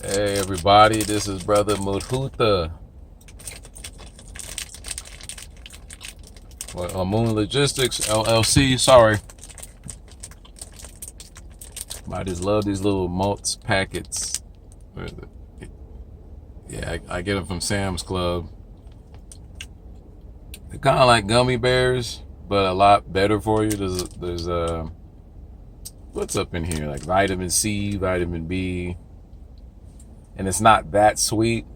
Hey everybody, this is Brother Mudhuta. Amun Logistics LLC. Sorry, I just love these little malts packets. Yeah, I get them from Sam's Club. They're kind of like gummy bears, but a lot better for you. There's what's up in here? Like vitamin C, vitamin B, and it's not that sweet.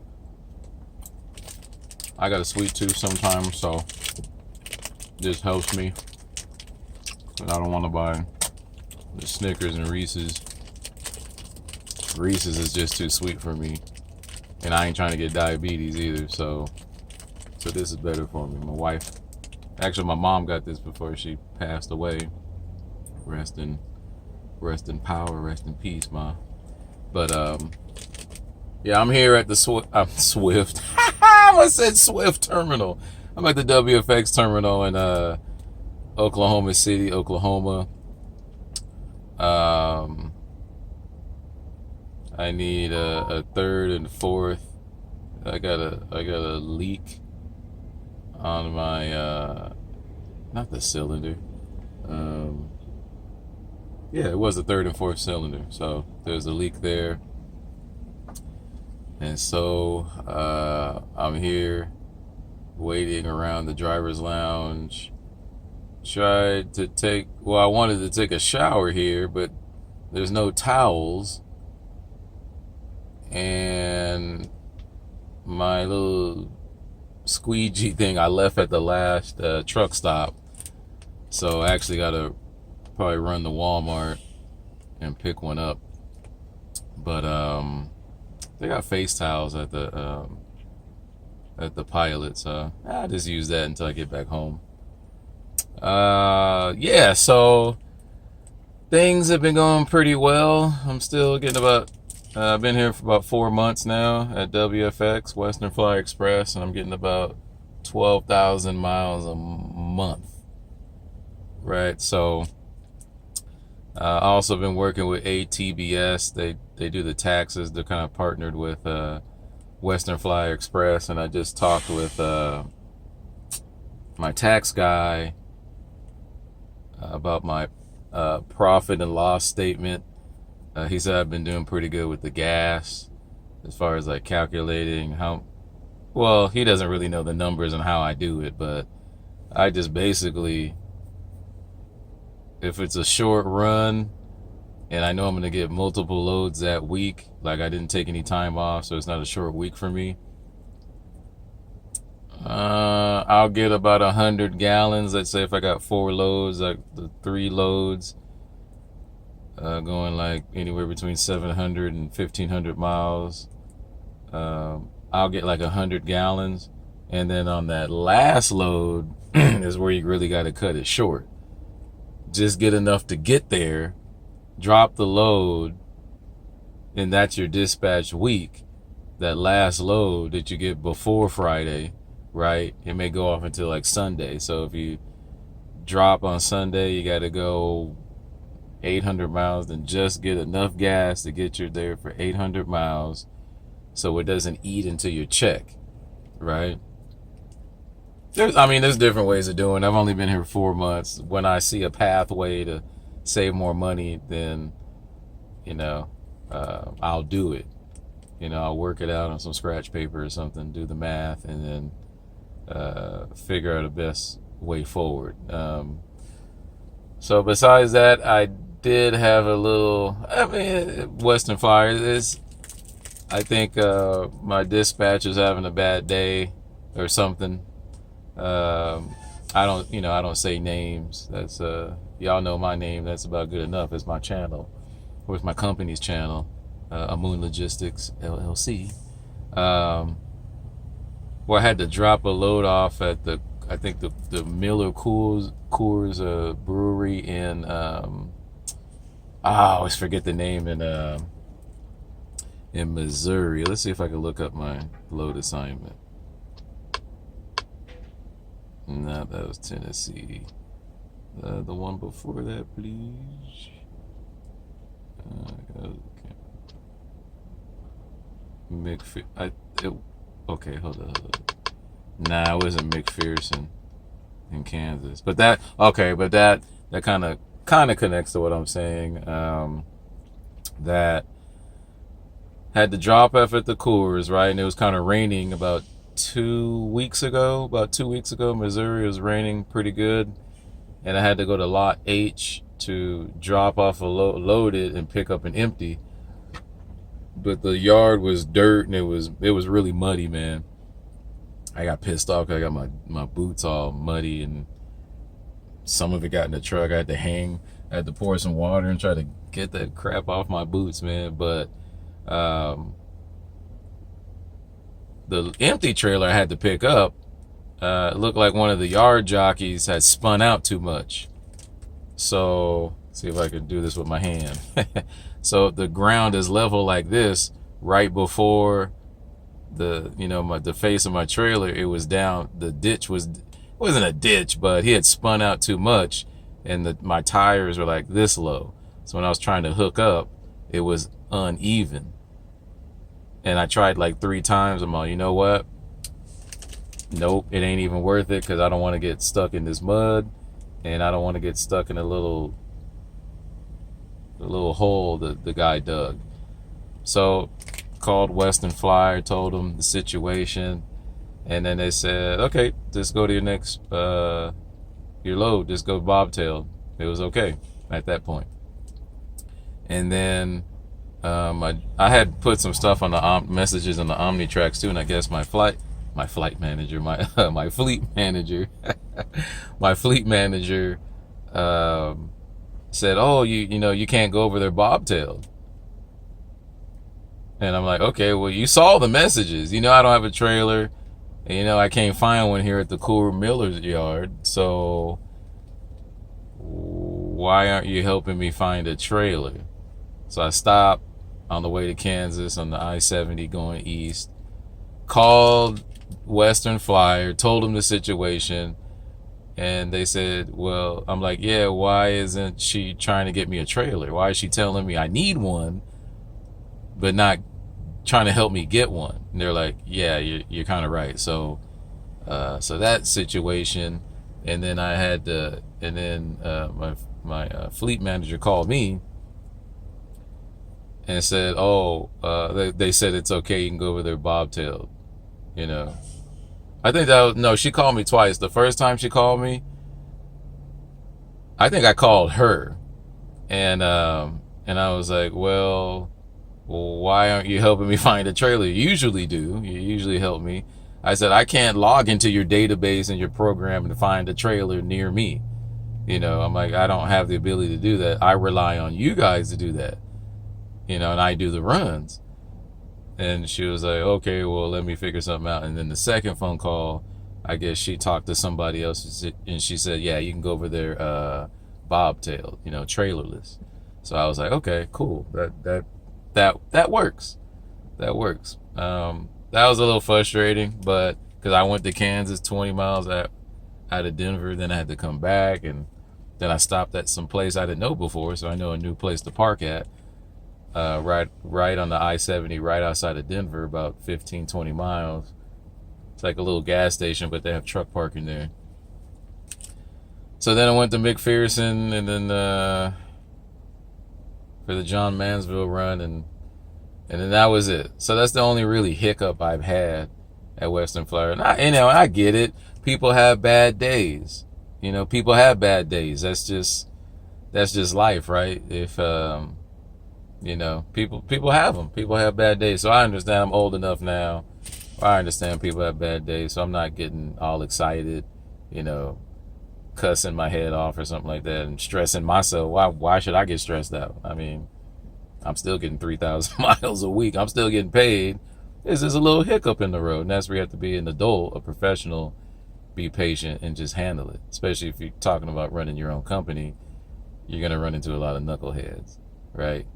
I got a sweet tooth sometimes, so this helps me. But I don't want to buy the Snickers and Reese's. Reese's is just too sweet for me, and I ain't trying to get diabetes either. So this is better for me. My wife, actually, my mom got this before she passed away. Rest in power, rest in peace, ma. But yeah, I'm here at the Swift. I said Swift Terminal. I'm at the WFX Terminal in Oklahoma City, Oklahoma. I need a third and fourth. I got a leak on my not the cylinder. Yeah, it was the third and fourth cylinder. So there's a leak there. And so I'm here waiting around the driver's lounge. I wanted to take a shower here, but there's no towels. And my little squeegee thing I left at the last truck stop. So I actually got to probably run to Walmart and pick one up. But they got face towels at the Pilot, so I'll just use that until I get back home. Yeah, so things have been going pretty well. I'm still getting I've been here for about 4 months now at WFX, Western Flyer Express, and I'm getting about 12,000 miles a month. Right, so I also been working with ATBS. They do the taxes. They're kind of partnered with Western Flyer Express, and I just talked with my tax guy about my profit and loss statement. He said I've been doing pretty good with the gas as far as like calculating how well. He doesn't really know the numbers and how I do it, but I just basically, if it's a short run and I know I'm going to get multiple loads that week, like I didn't take any time off, so it's not a short week for me, I'll get about 100 gallons. Let's say if I got 4 loads, like the 3 loads going like anywhere between 700 and 1,500 miles, I'll get like 100 gallons. And then on that last load is where you really got to cut it short. Just get enough to get there, drop the load, and that's your dispatch week. That last load that you get before Friday, right? It may go off until like Sunday. So if you drop on Sunday, you got to go 800 miles, then just get enough gas to get you there for 800 miles so it doesn't eat into your check, right? There's different ways of doing it. I've only been here 4 months. When I see a pathway to save more money, then, I'll do it. I'll work it out on some scratch paper or something, do the math, and then figure out the best way forward. So besides that, I did have a little, Western Flyer. I think my dispatch is having a bad day or something. I don't say names. That's y'all know my name. That's about good enough. It's my channel, or it's my company's channel, Amun Logistics LLC. Where I had to drop a load off at the Miller Coors brewery in I always forget the name in Missouri. Let's see if I can look up my load assignment. No, that was Tennessee. The one before that, please. Okay, hold on. Nah, it wasn't McPherson in Kansas. But that okay, but that kind of connects to what I'm saying. That had the drop off at the Coors, right? And it was kind of raining about 2 weeks ago. About 2 weeks ago, Missouri was raining pretty good, and I had to go to Lot H to drop off a loaded and pick up an empty. But the yard was dirt and it was really muddy, man. I got pissed off because I got my boots all muddy and some of it got in the truck. I had to pour some water and try to get that crap off my boots, man. But the empty trailer I had to pick up, it looked like one of the yard jockeys had spun out too much. So, see if I can do this with my hand. So the ground is level like this right before the face of my trailer. It was down. The ditch wasn't a ditch, but he had spun out too much, and my tires were like this low. So when I was trying to hook up, it was uneven. And I tried like 3 times. I'm like, you know what? Nope, it ain't even worth it because I don't want to get stuck in this mud, and I don't want to get stuck in a little hole that the guy dug. So called Western Flyer, told them the situation, and then they said, okay, just go to your next your load, just go bobtail. It was okay at that point. And then I had put some stuff on the messages on the OmniTracks too, and I guess my fleet manager said, oh, you can't go over there bobtailed. And I'm like, okay, well, you saw the messages. I don't have a trailer, and I can't find one here at the Cool Miller's yard, so why aren't you helping me find a trailer? So I stopped on the way to Kansas on the I-70 going east, called Western Flyer, told them the situation, and they said, well, I'm like, yeah, why isn't she trying to get me a trailer? Why is she telling me I need one, but not trying to help me get one? And they're like, yeah, you're kind of right. So that situation, and then my fleet manager called me and said, oh, they said it's okay, you can go over there bobtailed. I think no, she called me twice. The first time she called me, I think I called her, and I was like, well, why aren't you helping me find a trailer? You usually do. You usually help me. I said, I can't log into your database and your program to find a trailer near me. I'm like, I don't have the ability to do that. I rely on you guys to do that. And I do the runs. And she was like, okay, well, let me figure something out. And then the second phone call, I guess she talked to somebody else, and she said, yeah, you can go over there bobtailed, trailerless. So I was like, okay, cool. That works. That works. That was a little frustrating, but because I went to Kansas 20 miles out of Denver, then I had to come back, and then I stopped at some place I didn't know before, so I know a new place to park at. Right on the I-70, right outside of Denver, about 15-20 miles. It's like a little gas station, but they have truck parking there. So then I went to McPherson, and then for the John Mansville run, and then that was it. So that's the only really hiccup I've had at Western Flyer. And I get it. People have bad days. People have bad days. That's just life, right? If people have them. People have bad days. So I understand. I'm old enough now. I understand people have bad days. So I'm not getting all excited, cussing my head off or something like that and stressing myself. Why should I get stressed out? I mean, I'm still getting 3,000 miles a week. I'm still getting paid. It's just a little hiccup in the road. And that's where you have to be an adult, a professional, be patient and just handle it. Especially if you're talking about running your own company, you're going to run into a lot of knuckleheads, right?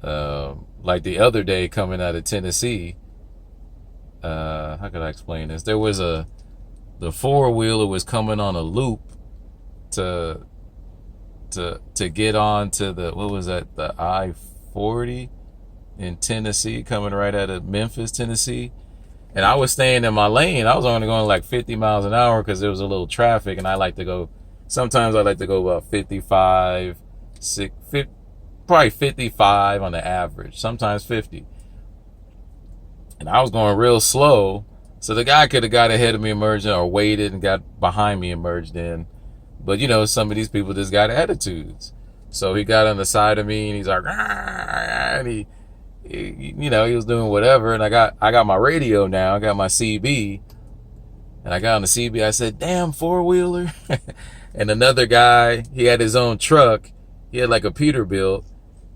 Like the other day coming out of Tennessee, how could I explain this? There was the 4-wheeler was coming on a loop to get on to the, what was that, the I-40, in Tennessee, coming right out of Memphis, Tennessee. And I was staying in my lane. I was only going like 50 miles an hour because there was a little traffic, and I like to go. Sometimes I like to go about 55, probably 55 on the average. Sometimes 50. And I was going real slow, so the guy could have got ahead of me and merged in, or waited and got behind me and merged in. But some of these people just got attitudes. So he got on the side of me and he's like, and he was doing whatever. And I got my radio now. I got my CB, and I got on the CB. I said, "Damn, four-wheeler." And another guy, he had his own truck. He had like a Peterbilt,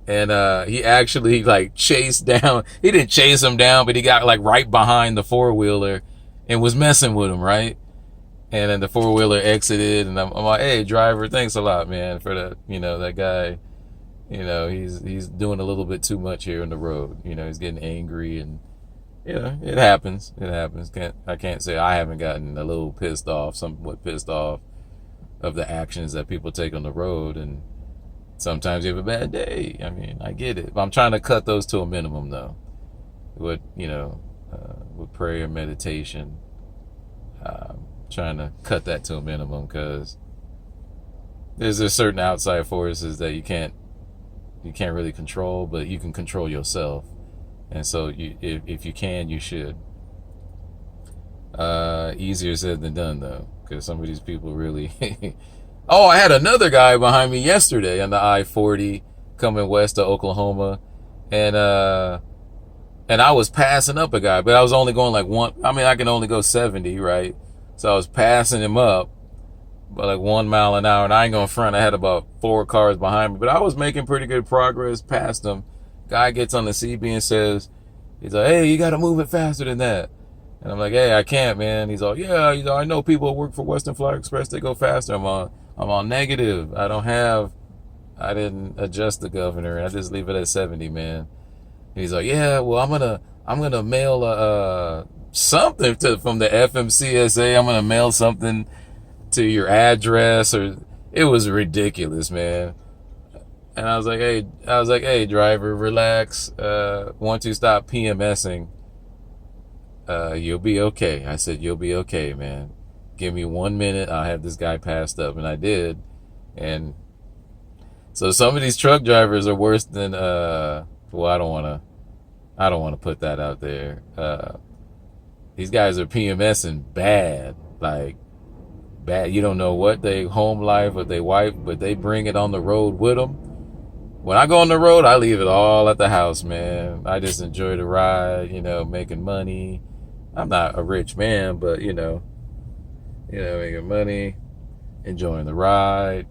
and he actually like chased down. He didn't chase him down, but he got like right behind the four-wheeler and was messing with him, right? And then the four-wheeler exited, and I'm like, "Hey, driver, thanks a lot, man, for that." That guy, he's doing a little bit too much here on the road. He's getting angry, and it happens. It happens. I can't say I haven't gotten a little pissed off, somewhat pissed off of the actions that people take on the road, and sometimes you have a bad day. I mean, I get it, but I'm trying to cut those to a minimum, though. With prayer and meditation. Trying to cut that to a minimum, because there's certain outside forces that you can't really control, but you can control yourself. And so if you can, you should. Easier said than done, though, because some of these people really oh, I had another guy behind me yesterday on the I-40 coming west of Oklahoma, and I was passing up a guy, but I was only going like one. I mean, I can only go 70, right? So I was passing him up by like 1 mile an hour, and I ain't going front. I had about 4 cars behind me, but I was making pretty good progress past him. Guy gets on the CB and says, he's like, "Hey, you got to move it faster than that." And I'm like, "Hey, I can't, man." He's all, "Yeah, I know people who work for Western Flyer Express, they go faster." I'm on negative. I didn't adjust the governor. I just leave it at 70, man. He's like, "Yeah, well, I'm gonna mail something from the FMCSA. I'm gonna mail something to your address," or it was ridiculous, man. And I was like, "Hey, driver, relax. Once you stop PMSing, you'll be okay." I said, "You'll be okay, man. Give me 1 minute. I'll have this guy passed up," and I did. And so some of these truck drivers are worse than well, I don't want to put that out there. These guys are PMSing bad, like bad. You don't know what they home life or they wife, but they bring it on the road with them. When I go on the road, I leave it all at the house, man. I just enjoy the ride, making money. I'm not a rich man, but making money, enjoying the ride.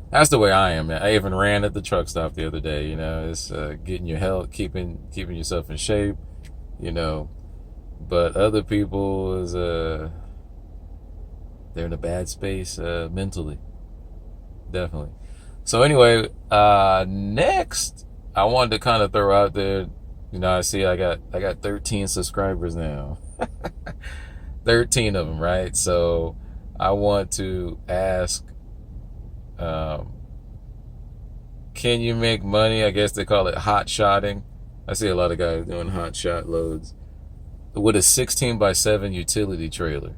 That's the way I am, man. I even ran at the truck stop the other day. It's getting your health, keeping yourself in shape. But other people is they're in a bad space mentally, definitely. So anyway, next I wanted to kind of throw out there. I see I got 13 subscribers now. 13 of them, right? So I want to ask, can you make money? I guess they call it hot shotting. I see a lot of guys doing hot shot loads with a 16x7 utility trailer.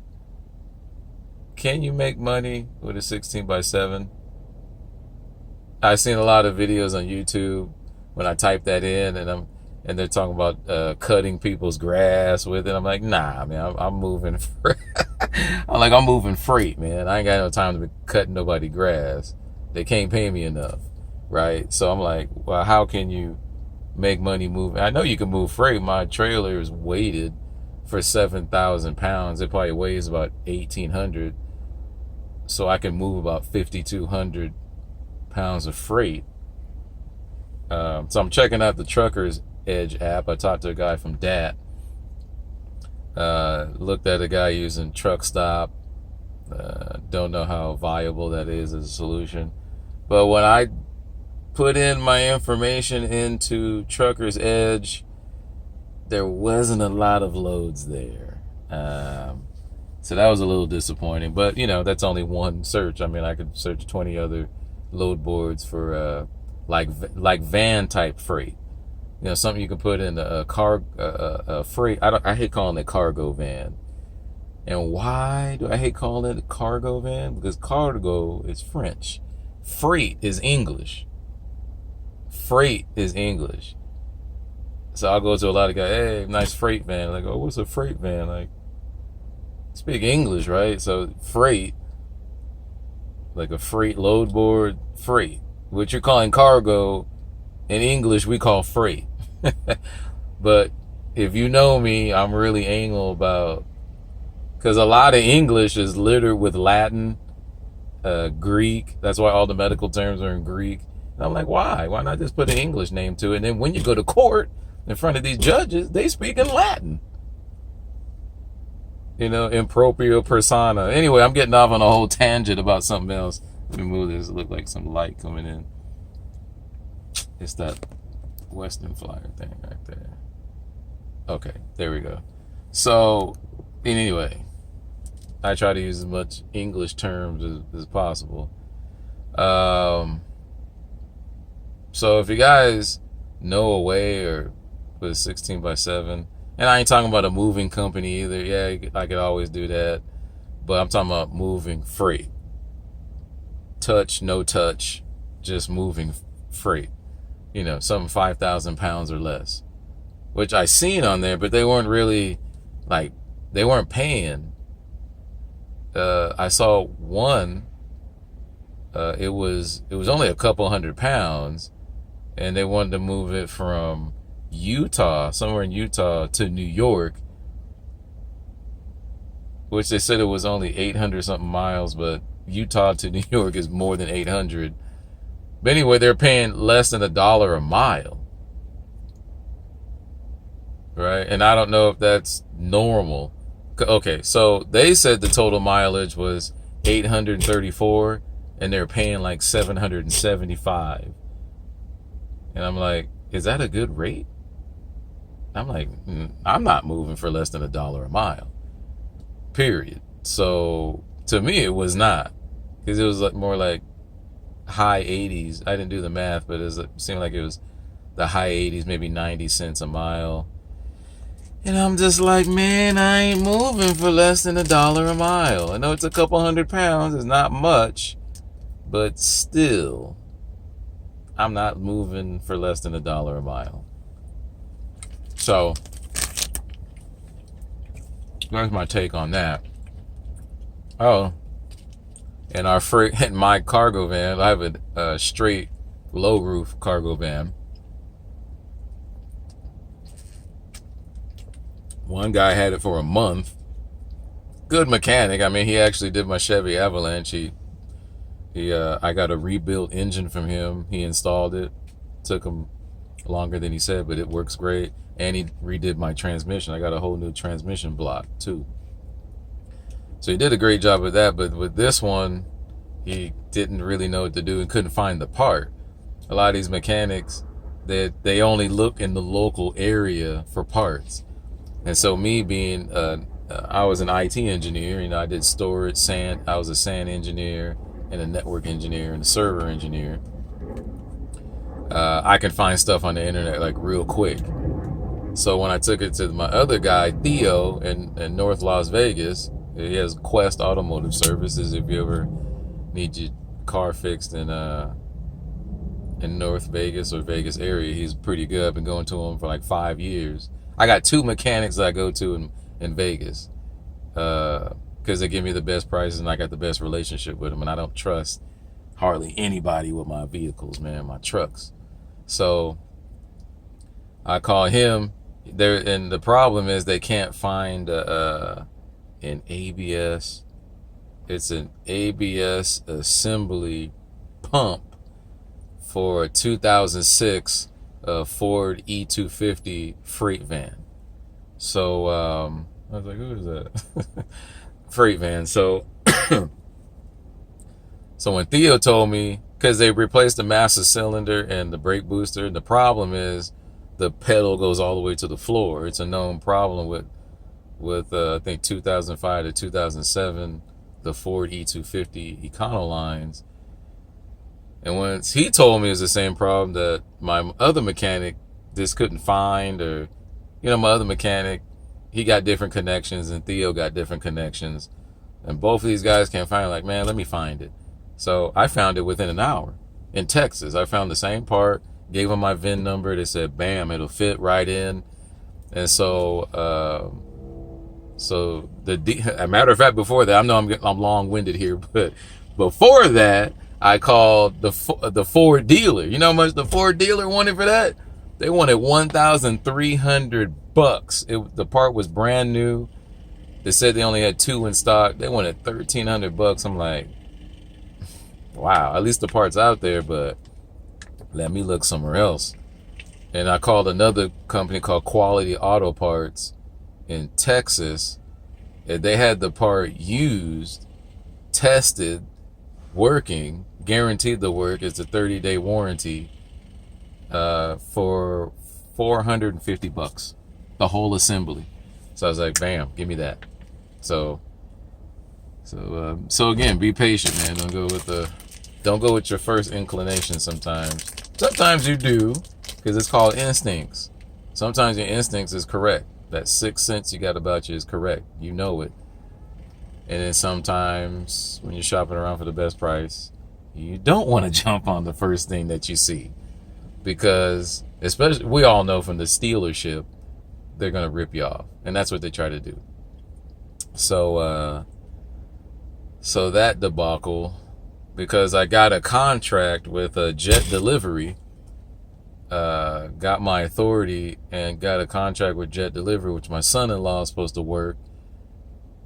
Can you make money with a 16x7? I've seen a lot of videos on YouTube when I type that in, and they're talking about cutting people's grass with it. I'm like, nah, man, I'm moving. I'm moving freight, man. I ain't got no time to be cutting nobody grass. They can't pay me enough, right? So I'm like, well, how can you make money moving? I know you can move freight. My trailer is weighted for 7,000 pounds. It probably weighs about 1,800. So I can move about 5,200 pounds of freight. So I'm checking out the Trucker's Edge app. I talked to a guy from DAT. Looked at a guy using Truck Stop. Don't know how viable that is as a solution. But when I put in my information into Trucker's Edge, there wasn't a lot of loads there. So that was a little disappointing. But, that's only one search. I mean, I could search 20 other load boards for like van type freight. something you can put in a car, a freight. I hate calling it cargo van. And why do I hate calling it a cargo van? Because cargo is French. Freight is English. Freight is English. So I'll go to a lot of guys, hey, nice freight van. Like, oh, what's a freight van? Like, speak English, right? So freight, like a freight load board, freight. What you're calling cargo, in English, we call freight. But if you know me, I'm really anal about, because a lot of English is littered with Latin, Greek. That's why all the medical terms are in Greek. And I'm like, why? Why not just put an English name to it? And then when you go to court in front of these judges, they speak in Latin. Improprio persona. Anyway, I'm getting off on a whole tangent about something else. Let me move this. It look like some light coming in. It's that Western Flyer thing right there. Okay, there we go. So, anyway, I try to use as much English terms as possible. So if you guys know a way or with 16x7, and I ain't talking about a moving company either. Yeah, I could always do that. But I'm talking about moving freight. Touch, no touch, just moving freight. Something 5,000 pounds or less. Which I seen on there, but they weren't really, like, they weren't paying. I saw one, it was only a couple 100 pounds, and they wanted to move it from Utah, somewhere in Utah, to New York, which they said it was only 800 something miles, but Utah to New York is more than 800. But anyway, they're paying less than $1 a mile, right? And I don't know if that's normal. Okay, so they said the total mileage was 834, and they're paying like 775. And I'm like, is that a good rate? I'm like, I'm not moving for less than $1 a mile, period. So to me, it was not, because it was like more like high 80s. I didn't do the math, but it seemed like it was the high 80s, maybe 90 cents a mile. And I'm just like, man, I ain't moving for less than $1 a mile. I know it's a couple 100 pounds. It's not much, but still, I'm not moving for less than $1 a mile. So there's my take on that. Oh, and my cargo van, I have a straight low roof cargo van. One guy had it for a month. Good mechanic. I mean, he actually did my Chevy Avalanche. I got a rebuilt engine from him. He installed it. Took him longer than he said, but it works great. And he redid my transmission. I got a whole new transmission block too. So he did a great job with that. But with this one, he didn't really know what to do and couldn't find the part. A lot of these mechanics, they only look in the local area for parts. And so me being, I was an IT engineer. I did storage, SAN. I was a SAN engineer and a network engineer and a server engineer. I can find stuff on the internet like real quick. So when I took it to my other guy, Theo, in North Las Vegas, he has Quest Automotive Services. If you ever need your car fixed in North Vegas or Vegas area, he's pretty good. I've been going to him for like 5 years. I got 2 mechanics that I go to in Vegas because they give me the best prices and I got the best relationship with them. And I don't trust hardly anybody with my vehicles, man, my trucks. So I call him there, and the problem is they can't find an ABS. It's an ABS assembly pump for a 2006 Ford E250 freight van. So I was like, who is that? Freight van. So so when Theo told me, because they replaced the master cylinder and the brake booster, the problem is the pedal goes all the way to the floor. It's a known problem with I think 2005 to 2007, the Ford E250 Econolines. And once he told me it's the same problem that my other mechanic just couldn't find, or my other mechanic, he got different connections, and Theo got different connections, and both of these guys can't find it. Like, man, let me find it. So I found it within an hour in Texas. I found the same part, gave them my VIN number. They said, bam, it'll fit right in. And so, a matter of fact, before that, I know I'm long-winded here, but before that, I called the Ford dealer. You know how much the Ford dealer wanted for that? They wanted $1,300. The part was brand new. They said they only had 2 in stock. They wanted $1,300. I'm like, wow, at least the part's out there, but let me look somewhere else. And I called another company called Quality Auto Parts in Texas, and they had the part used, tested, working, guaranteed to work. It's a 30-day warranty, for $450, the whole assembly. So I was like, bam, give me that. So again, be patient, man. Don't go with your first inclination. Sometimes you do, because it's called instincts. Sometimes your instincts is correct. That 6th sense you got about you is correct. You know it. And then sometimes when you're shopping around for the best price, you don't want to jump on the first thing that you see, because especially, we all know from the dealership, they're going to rip you off, and that's what they try to do. So that debacle, because I got a contract with a jet delivery, got my authority and got a contract with jet delivery, which my son-in-law is supposed to work,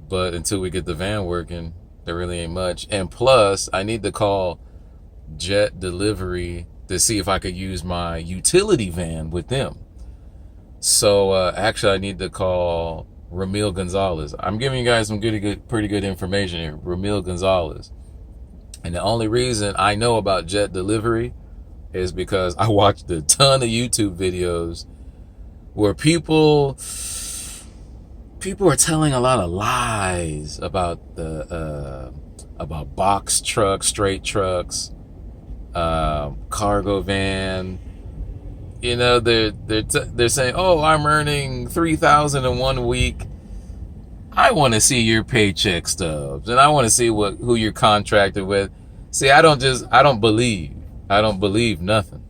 but until we get the van working, there really ain't much. And plus, I need to call jet delivery to see if I could use my utility van with them. So actually, I need to call Ramil Gonzalez. I'm giving you guys some pretty good information here. Ramil Gonzalez. And the only reason I know about jet delivery is because I watched a ton of YouTube videos where people are telling a lot of lies about about box trucks, straight trucks, cargo van. They're saying, oh, I'm earning $3,000 in 1 week. I want to see your paycheck stubs, and I want to see who you're contracted with. See, I don't believe nothing.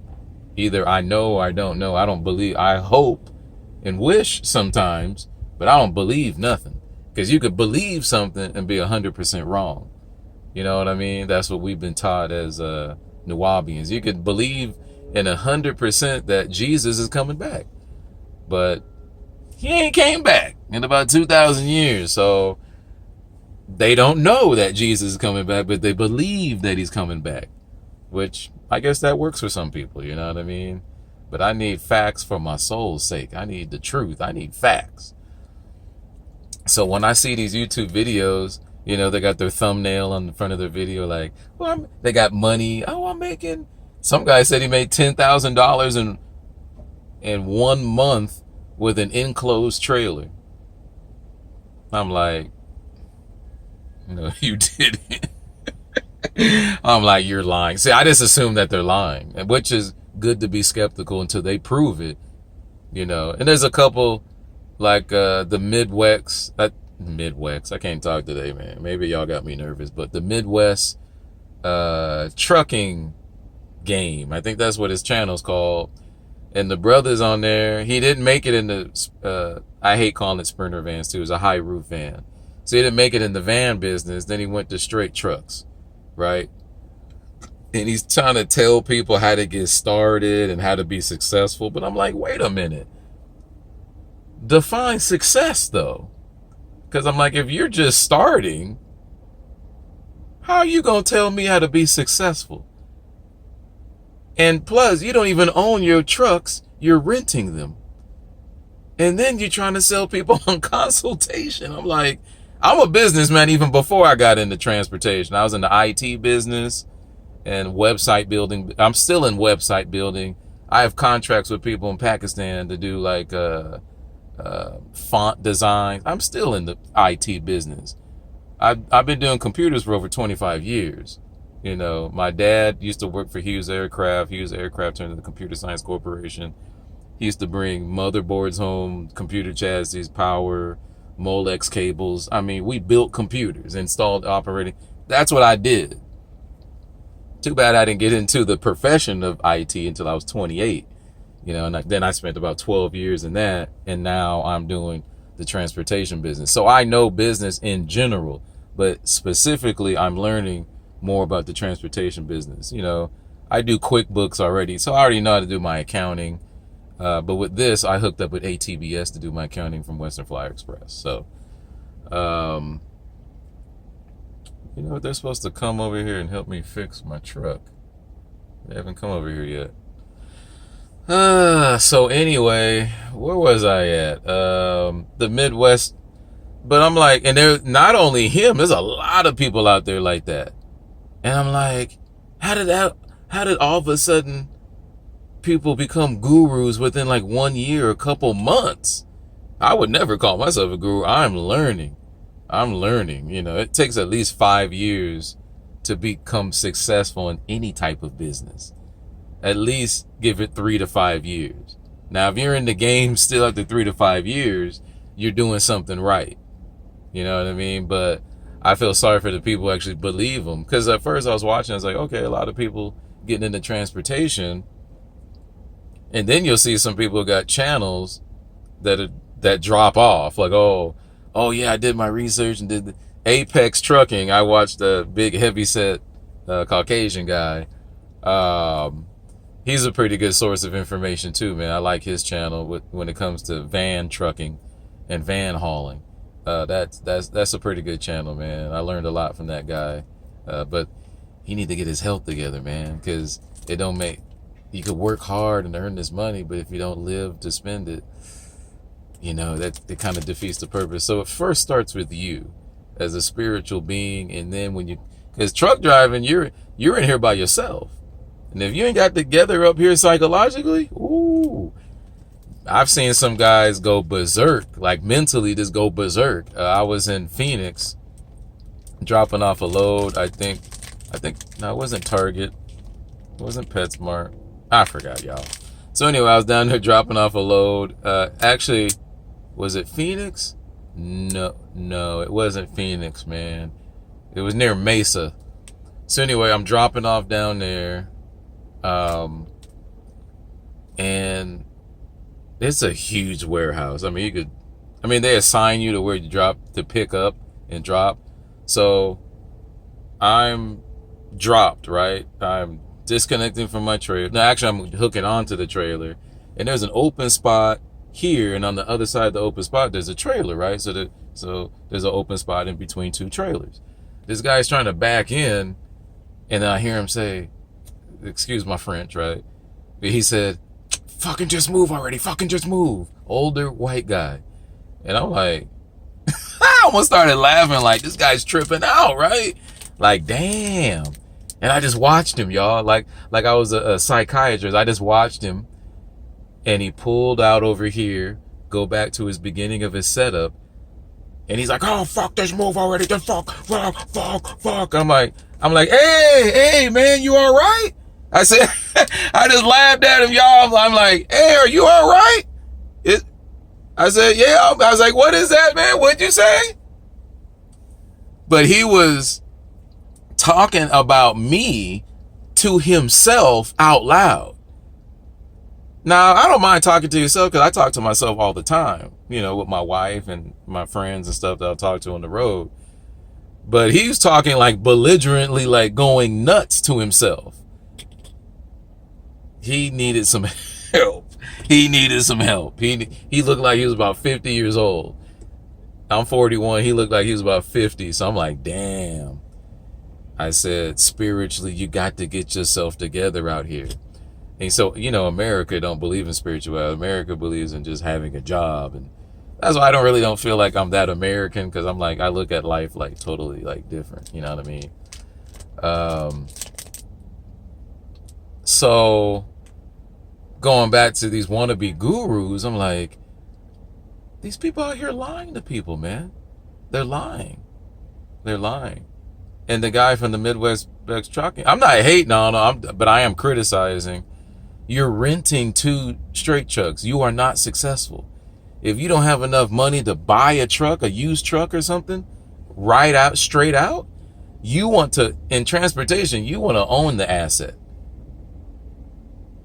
Either I know or I don't know. I don't believe. I hope and wish sometimes, but I don't believe nothing. Because you could believe something and be 100% wrong. You know what I mean? That's what we've been taught as Nuwabians. You could believe in 100% that Jesus is coming back, but he ain't came back in about 2,000 years. So they don't know that Jesus is coming back, but they believe that he's coming back, which I guess that works for some people. You know what I mean? But I need facts for my soul's sake. I need the truth. I need facts. So when I see these YouTube videos, they got their thumbnail on the front of their video, like, well, they got money. Oh, I'm making. Some guy said he made $10,000 in 1 month with an enclosed trailer. I'm like, no, you didn't. I'm like, you're lying. See, I just assume that they're lying, which is good to be skeptical until they prove it, And there's a couple, like the Midwest. I can't talk today, man. Maybe y'all got me nervous, but the Midwest trucking game. I think that's what his channel's called. And the brother's on there. He didn't make it in the, I hate calling it Sprinter vans too. It was a high roof van. So he didn't make it in the van business. Then he went to straight trucks, right? And he's trying to tell people how to get started and how to be successful. But I'm like, wait a minute. Define success though. Because I'm like, if you're just starting, how are you going to tell me how to be successful? And plus, you don't even own your trucks. You're renting them. And then you're trying to sell people on consultation. I'm like, I'm a businessman even before I got into transportation. I was in the IT business and website building. I'm still in website building. I have contracts with people in Pakistan to do like font design. I'm still in the IT business. I've been doing computers for over 25 years. My dad used to work for Hughes Aircraft. Hughes Aircraft turned into the Computer Science Corporation. He used to bring motherboards home, computer chassis, power, Molex cables. I mean, we built computers, installed operating. That's what I did. Too bad I didn't get into the profession of IT until I was 28. And then I spent about 12 years in that, and now I'm doing the transportation business. So I know business in general, but specifically I'm learning more about the transportation business. I do QuickBooks already, so I already know how to do my accounting. But with this, I hooked up with ATBS to do my accounting from Western Flyer Express. So, they're supposed to come over here and help me fix my truck. They haven't come over here yet. So anyway, where was I at? The Midwest. But I'm like, and there's not only him, there's a lot of people out there like that. And I'm like, how did all of a sudden people become gurus within like 1 year, a couple months? I would never call myself a guru. I'm learning. It takes at least 5 years to become successful in any type of business. At least give it 3 to 5 years. Now, if you're in the game still after 3 to 5 years, you're doing something right. You know what I mean? But I feel sorry for the people who actually believe them. Because at first I was watching, I was like, okay, a lot of people getting into transportation. And then you'll see some people who got channels that drop off. Like, oh yeah, I did my research and did the Apex Trucking. I watched a big heavyset Caucasian guy. He's a pretty good source of information too, man. I like his channel when it comes to van trucking and van hauling. That's a pretty good channel, man. I learned a lot from that guy. But he need to get his health together, man, because it don't make, you could work hard and earn this money, but if you don't live to spend it, that it kind of defeats the purpose. So it first starts with you as a spiritual being, and then because truck driving, you're in here by yourself. And if you ain't got together up here psychologically, ooh, I've seen some guys go berserk, like mentally just go berserk. I was in Phoenix dropping off a load. I think, no, it wasn't Target. It wasn't PetSmart. I forgot, y'all. So anyway, I was down there dropping off a load. Actually, was it Phoenix? No, it wasn't Phoenix, man. It was near Mesa. So anyway, I'm dropping off down there. And it's a huge warehouse. I mean, they assign you to where you to pick up and drop. So I'm dropped, right? I'm disconnecting from my trailer. No, actually, I'm hooking onto the trailer, and there's an open spot here, and on the other side of the open spot, there's a trailer, right? So there's an open spot in between two trailers. This guy's trying to back in, and I hear him say, excuse my French, right? But he said, fucking just move already, fucking just move. Older white guy. And I'm like, I almost started laughing, like, this guy's tripping out, right? Like, damn. And I just watched him, y'all. Like I was a psychiatrist. I just watched him, and he pulled out over here, go back to his beginning of his setup, and he's like, oh, fuck, just move already, just fuck. I'm like, hey, man, you all right? I said, I just laughed at him, y'all. I'm like, hey, are you all right? I said, yeah. I was like, what is that, man? What'd you say? But he was talking about me to himself out loud. Now, I don't mind talking to yourself because I talk to myself all the time, with my wife and my friends and stuff that I'll talk to on the road. But he was talking like belligerently, like going nuts to himself. He needed some help. He looked like he was about 50 years old. I'm 41. He looked like he was about 50. So I'm like, damn. I said, spiritually, you got to get yourself together out here. And so, America don't believe in spirituality. America believes in just having a job. And that's why I don't feel like I'm that American, because I'm like, I look at life like totally like different. You know what I mean? So going back to these wannabe gurus, I'm like, these people out here lying to people, man. They're lying. And the guy from the Midwest Trucking, I'm not hating on him, but I am criticizing. You're renting 2 straight trucks. You are not successful. If you don't have enough money to buy a truck, a used truck or something, right out, straight out, you want to, in transportation, you want to own the asset.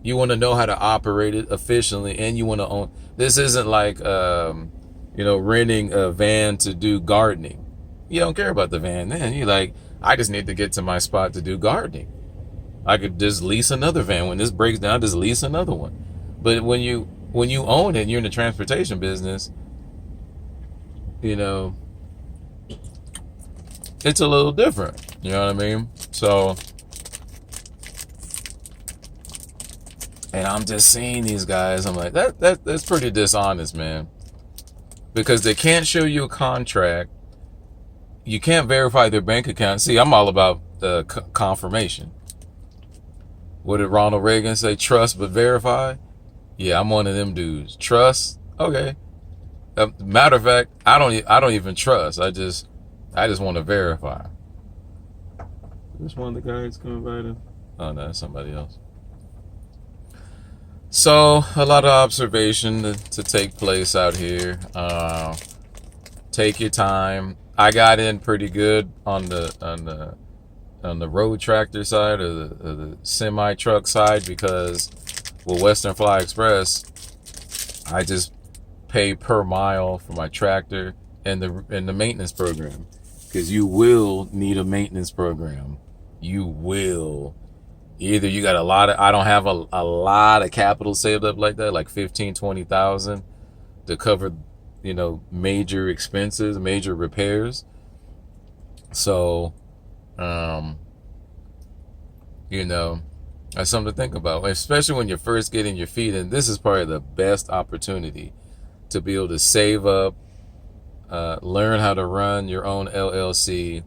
You want to know how to operate it efficiently, and you want to own. This isn't like, renting a van to do gardening. You don't care about the van then. You're like, I just need to get to my spot to do gardening. I could just lease another van. When this breaks down, just lease another one. But when you own it and you're in the transportation business, you know, it's a little different. You know what I mean? So, and I'm just seeing these guys. I'm like, that's pretty dishonest, man. Because they can't show you a contract. You can't verify their bank account. See, I'm all about the confirmation. What did Ronald Reagan say? Trust but verify. Yeah, I'm one of them dudes. Trust, okay. Matter of fact, I don't even trust. I just want to verify. This one of the guys coming by to? Oh no, that's somebody else. So a lot of observation to take place out here. Take your time. I got in pretty good on the road tractor side or the semi truck side because with Western Fly Express, I just pay per mile for my tractor and the maintenance program, because you will need a maintenance program. You will. Either you got I don't have a lot of capital saved up like that, like 15, 20,000 to cover, major expenses, major repairs. So, that's something to think about, especially when you're first getting your feet in. This is probably the best opportunity to be able to save up, learn how to run your own LLC.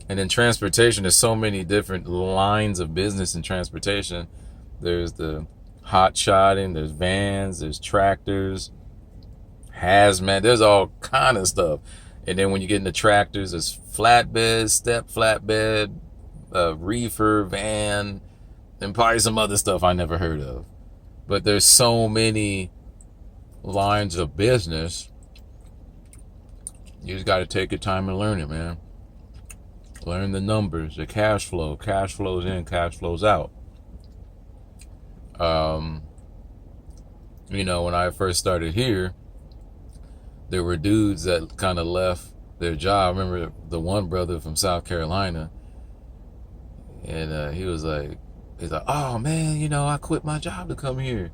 And in transportation, there's so many different lines of business in transportation. There's the hot shotting, there's vans, there's tractors, hazmat, there's all kind of stuff. And then when you get into tractors, there's flatbed, step flatbed, reefer, van, and probably some other stuff I never heard of. But there's so many lines of business. You just got to take your time and learn it, man. Learn the numbers, the cash flow. Cash flows in, cash flows out. When I first started here, there were dudes that kind of left their job. I remember the one brother from South Carolina, and he's like, oh man, I quit my job to come here.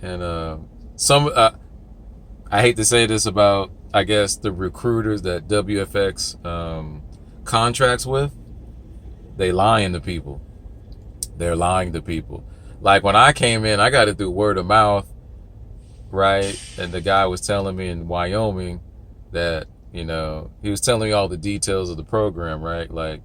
And I hate to say this about, I guess, the recruiters that WFX contracts with, they lying to people. They're lying to people. Like when I came in, I got it through word of mouth, right? And the guy was telling me in Wyoming that, he was telling me all the details of the program, right? Like